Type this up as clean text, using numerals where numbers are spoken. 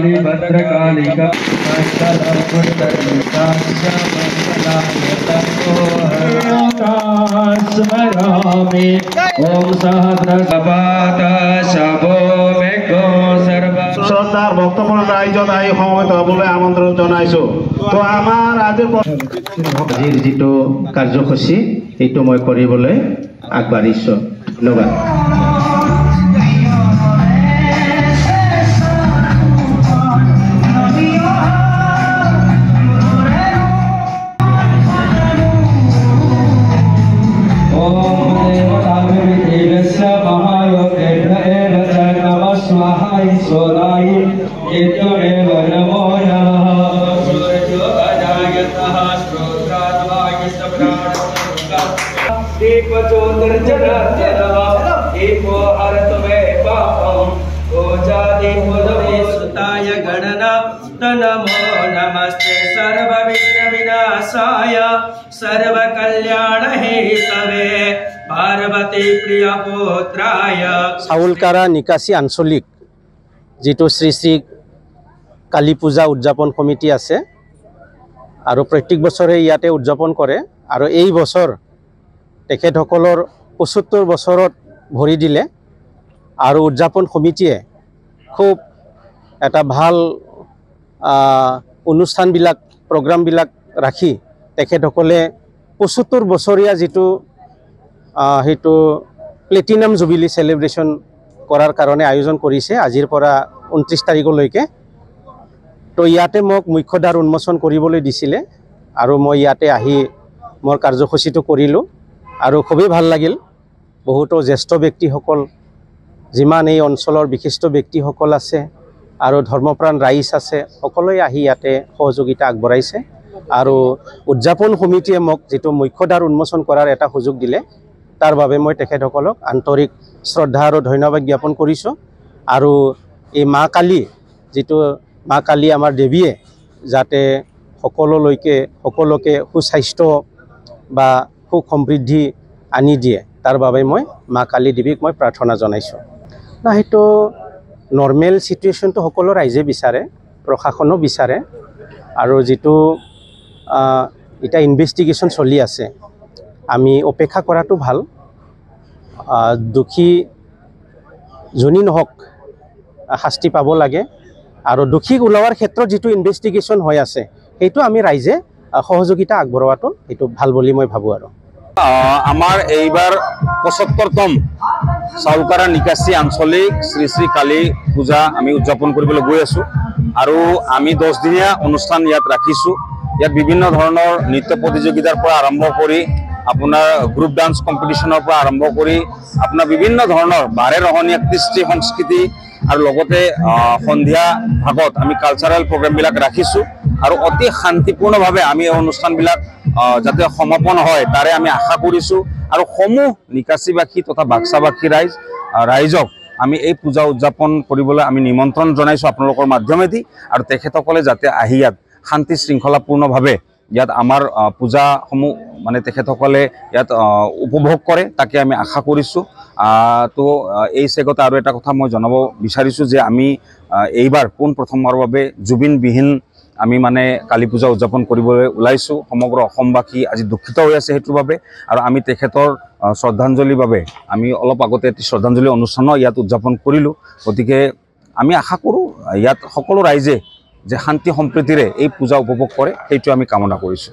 काली भद्रकालिका स्मरामि ओम सहस्रपाद शभो मेघो सर्व শ্ৰদ্ধাৰ ভক্তমন ৰাইজত আহি সমবেত হবলৈ আমন্ত্ৰণ জনাইছো। তো আমাৰ আজিৰ যিটো কাৰ্যসূচী এইটো মই কৰিবলৈ আগবাঢ়িছো। ধন্যবাদ। नमो नमस्ते सर्व विघ्न विनाशाय सर्व कल्याण हेतवे पार्वती प्रिय पुत्राय চাউলকাৰা নিকাশী আঞ্চলিক যেটো শ্ৰী শ্ৰী কালী পূজা উদযাপন কমিটি আছে আৰু প্ৰত্যেক বছৰে ইয়াতে উদযাপন কৰে আৰু এই বছৰ তেখেতসকলৰ ৭৫ বছৰত ভৰি দিলে আৰু উদযাপন কমিটিয়ে খুব এটা ভাল অনুষ্ঠানবিলাক প্ৰগ্ৰামবিলাক ৰাখি তেখেতসকলে ৭৫ বছৰীয়া যেটো হেতু প্লেটিনাম জুবিলি সেলিব্ৰেশন কৰাৰ কাৰণে আয়োজন কৰিছে আজিৰ পৰা ২৯ তাৰিখলৈকে। তো ইয়াতে মোক মুখ্যদ্বাৰ উন্মোচন কৰিবলৈ দিছিলে আৰু মই ইয়াতে আহি মোৰ কাৰ্যসূচীটো কৰিলো আৰু খুবেই ভাল লাগিল। বহুতো জ্যেষ্ঠ ব্যক্তিসকল যিমান এই অঞ্চলৰ বিশিষ্ট ব্যক্তিসকল আছে আৰু ধৰ্মপ্ৰাণ ৰাইজ আছে সকলোৱে আহি ইয়াতে সহযোগিতা আগবঢ়াইছে আৰু উদযাপন সমিতিয়ে মোক যেটো মুখ্যদ্বাৰ উন্মোচন কৰাৰ এটা সুযোগ দিলে তাৰ বাবে মই তেখেতসকলক আন্তৰিক শ্ৰদ্ধা আৰু ধন্যবাদ জ্ঞাপন কৰিছো। আৰু এই মা কালী যেটো মা কালী আমাৰ দেৱীয়ে যাতে সকলোকে সুস্বাস্থ্য বা সুখ সমৃদ্ধি আনি দিয়ে তাৰ বাবে মই মা কালী দেৱীক মই প্ৰাৰ্থনা জনাইছো। না হেতু নৰ্মেল সিচুৱেশনটো সকলো ৰাইজে বিচাৰে, প্ৰশাসনো বিচাৰে আৰু যেটো এটা ইনভেষ্টিগেশ্যন চলি আছে আমি অপেক্ষা কৰাটো ভাল। দুখী জনি নহক শাস্তি পাব লাগে আৰু দুখী ওলাৱাৰ ক্ষেত্ৰত যেটো ইনভেষ্টিগেশ্যন হৈ আছে সেইটো আমি ৰাইজে সহযোগিতা আগবঢ়োৱাটো সেইটো ভাল বুলি মই ভাবো। আৰু আমাৰ এইবাৰ ৭৫তম চাউলকাৰা নিকাশী আঞ্চলিক শ্ৰী শ্ৰী কালী পূজা আমি উদযাপন কৰিবলৈ গৈ আছো আৰু আমি 10 দিনীয়া অনুষ্ঠান ইয়াত ৰাখিছো। ইয়াত বিভিন্ন ধৰণৰ নৃত্য প্ৰতিযোগিতাৰ পৰা আৰম্ভ কৰি আপোনাৰ গ্ৰুপ ডান্স কম্পিটিশনৰ পৰা আৰম্ভ কৰি আপোনাৰ বিভিন্ন ধৰণৰ বাৰে ৰহণীয়া কৃষ্টি সংস্কৃতি আৰু লগতে সন্ধিয়া ভাগত আমি কালচাৰেল প্ৰগ্ৰামবিলাক ৰাখিছো আৰু অতি শান্তিপূৰ্ণভাৱে আমি এই অনুষ্ঠানবিলাক যাতে সমাপন হয় তাৰে আমি আশা কৰিছো। আৰু সমূহ নিকাশীবাসী তথা বাক্সাবাসী ৰাইজক আমি এই পূজা উদযাপন কৰিবলৈ আমি নিমন্ত্ৰণ জনাইছো আপোনালোকৰ মাধ্যমেদি আৰু তেখেতসকলে যাতে আহি ইয়াত শান্তি শৃংখলাপূৰ্ণভাৱে ইয়াত আমাৰ পূজাসমূহ মানে তেখেতসকলে ইয়াত উপভোগ কৰে তাকে আমি আশা কৰিছো। তো এই চেগতে আৰু এটা কথা মই জনাব বিচাৰিছো যে আমি এইবাৰ প্ৰথমবাৰৰ বাবে জুবিনবিহীন আমি মানে কালী পূজা উদযাপন কৰিবলৈ ওলাইছো। সমগ্ৰ অসমবাসী আজি দুখিত হৈ আছে হেতুৰ বাবে আৰু আমি তেখেতৰ শ্ৰদ্ধাঞ্জলিৰ বাবে আমি অলপ আগতে শ্ৰদ্ধাঞ্জলি অনুষ্ঠান ইয়াত উদযাপন কৰিলো। গতিকে আমি আশা কৰো ইয়াত সকলো ৰাইজে যে শান্তি সম্প্ৰীতিৰে এই পূজা উপভোগ কৰে সেইটো আমি কামনা কৰিছো।